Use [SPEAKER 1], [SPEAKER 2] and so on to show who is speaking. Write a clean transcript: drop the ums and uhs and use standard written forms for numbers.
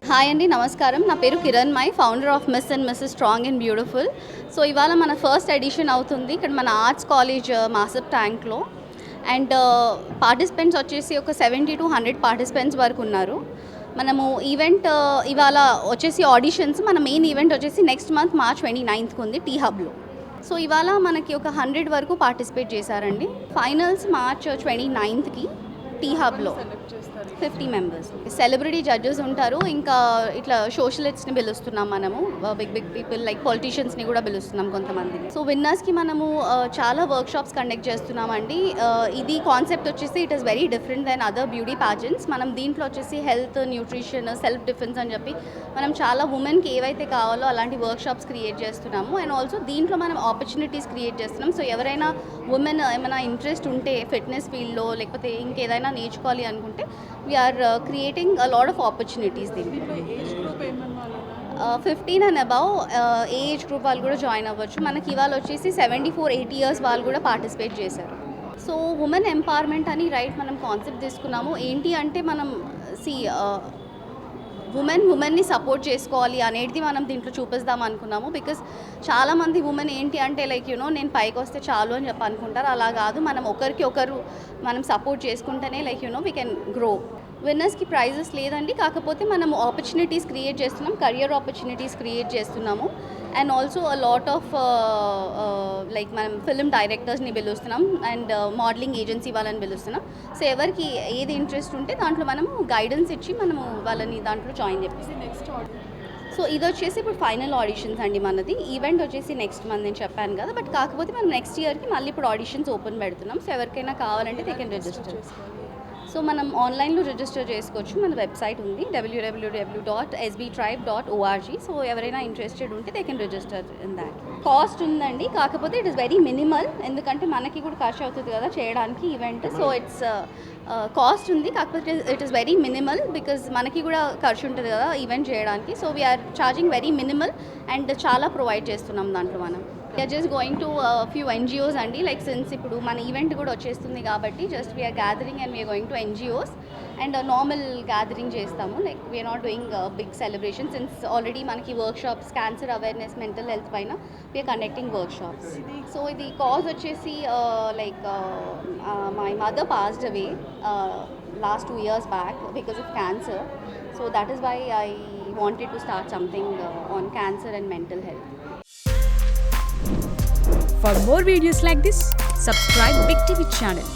[SPEAKER 1] Hi అండి, నమస్కారం. నా పేరు Kiran Mai, founder of miss and missus strong and beautiful. So ఇవాళ మన ఫస్ట్ ఎడిషన్ అవుతుంది ఇక్కడ మన ఆర్ట్స్ కాలేజ్ మాసప్ ట్యాంక్లో. అండ్ పార్టిసిపెంట్స్ వచ్చేసి ఒక 70 to 100 పార్టిసిపెంట్స్ వరకు ఉన్నారు. మనము ఈవెంట్ ఇవాళ వచ్చేసి ఆడిషన్స్, మన మెయిన్ ఈవెంట్ వచ్చేసి నెక్స్ట్ మంత్ March 29th ఉంది టీ హబ్లో. సో ఇవాళ మనకి ఒక 100 వరకు పార్టిసిపేట్ చేశారండి. ఫైనల్స్ March 29th టీ హబ్లో 50 మెంబర్స్. సెలబ్రిటీ జడ్జెస్ ఉంటారు, ఇంకా ఇట్లా సోషలిస్ట్ని పిలుస్తున్నాం మనము, బిగ్ పీపుల్ లైక్ పొలిటీషియన్స్ని కూడా పిలుస్తున్నాం కొంతమందిని. సో విన్నర్స్కి మనము చాలా వర్క్షాప్స్ కండక్ట్ చేస్తున్నామండి. ఇది కాన్సెప్ట్ వచ్చేసి it is very different than other beauty pageants. మనం దీంట్లో వచ్చేసి హెల్త్, న్యూట్రిషన్, సెల్ఫ్ డిఫెన్స్ అని చెప్పి మనం చాలా ఉమెన్కి ఏవైతే కావాలో అలాంటి వర్క్షాప్స్ క్రియేట్ చేస్తున్నాము. అండ్ ఆల్సో దీంట్లో మనం ఆపర్చునిటీస్ క్రియేట్ చేస్తున్నాం. సో ఎవరైనా ఉమెన్ ఏమైనా ఇంట్రెస్ట్ ఉంటే ఫిట్నెస్ ఫీల్డ్లో లేకపోతే ఇంకేదైనా నేర్చుకోవాలి అనుకుంటే we are creating a lot of opportunities దీంట్లో. 15 అండ్ అబవ్ ఏజ్ గ్రూప్ వాళ్ళు కూడా జాయిన్ అవ్వచ్చు. మనకి ఇవాళ వచ్చేసి 74-80 ఇయర్స్ వాళ్ళు కూడా పార్టిసిపేట్ చేశారు. సో ఉమెన్ ఎంపవర్మెంట్ అని మనం కాన్సెప్ట్ తీసుకున్నాము. ఏంటి అంటే మనం ఉమెన్ని సపోర్ట్ చేసుకోవాలి అనేది మనం దీంట్లో చూపిస్తాం అనుకున్నాము. బికాస్ చాలామంది ఉమెన్ ఏంటి అంటే నేను పైకి వస్తే చాలు అని చెప్పి అనుకుంటారు. అలా కాదు, మనం ఒకరికి ఒకరు మనం సపోర్ట్ చేసుకుంటేనే వీ కెన్ గ్రో. విన్నర్స్కి ప్రైజెస్ లేదండి, కాకపోతే మనము ఆపర్చునిటీస్ క్రియేట్ చేస్తున్నాం, కెరియర్ ఆపర్చునిటీస్ క్రియేట్ చేస్తున్నాము. And also a lot of మనం ఫిల్మ్ డైరెక్టర్స్ని పిలుస్తున్నాం అండ్ మోడలింగ్ ఏజెన్సీ వాళ్ళని పిలుస్తున్నాం. సో ఎవరికి ఏది ఇంట్రెస్ట్ ఉంటే దాంట్లో మనము గైడెన్స్ ఇచ్చి మనము వాళ్ళని దాంట్లో జాయిన్ చేపిస్తాం. సో ఇది వచ్చేసి ఇప్పుడు ఫైనల్ ఆడిషన్స్ అండి. మనది ఈవెంట్ వచ్చేసి నెక్స్ట్ మంత్ నేను చెప్పాను కదా, బట్ కాకపోతే మనం నెక్స్ట్ ఇయర్కి మళ్ళీ ఇప్పుడు ఆడిషన్స్ ఓపెన్ పెడుతున్నాం. సో ఎవరికైనా కావాలంటే దే కెన్ రిజిస్టర్. సో మనం ఆన్లైన్లో రిజిస్టర్ చేసుకోవచ్చు. మన వెబ్సైట్ ఉంది www.sbtribe.org. సో ఎవరైనా ఇంట్రెస్టెడ్ ఉంటే they can register in that. Cost ఉందండి, కాకపోతే ఇట్ ఇస్ వెరీ మినిమల్, ఎందుకంటే మనకి కూడా ఖర్చు అవుతుంది కదా చేయడానికి ఈవెంట్. సో ఇట్స్ కాస్ట్ ఉంది, కాకపోతే it is very minimal because మనకి కూడా ఖర్చు ఉంటుంది కదా ఈవెంట్ చేయడానికి. So we are charging very minimal and చాలా ప్రొవైడ్ చేస్తున్నాం దాంట్లో మనం. We are just going to few NGOs అండి. సిన్స్ ఇప్పుడు మన ఈవెంట్ కూడా వచ్చేస్తుంది కాబట్టి just we are gathering and we are going to NGOs and normal gathering చేస్తాము. We are not doing big celebration since already మనకి workshops, cancer awareness, mental health పైన we are conducting workshops. So ఇది కాజ్ వచ్చేసి my mother passed away last 2 years back because of cancer. So that is why I wanted to start something on cancer and mental health.
[SPEAKER 2] For more videos like this, subscribe Big TV channel.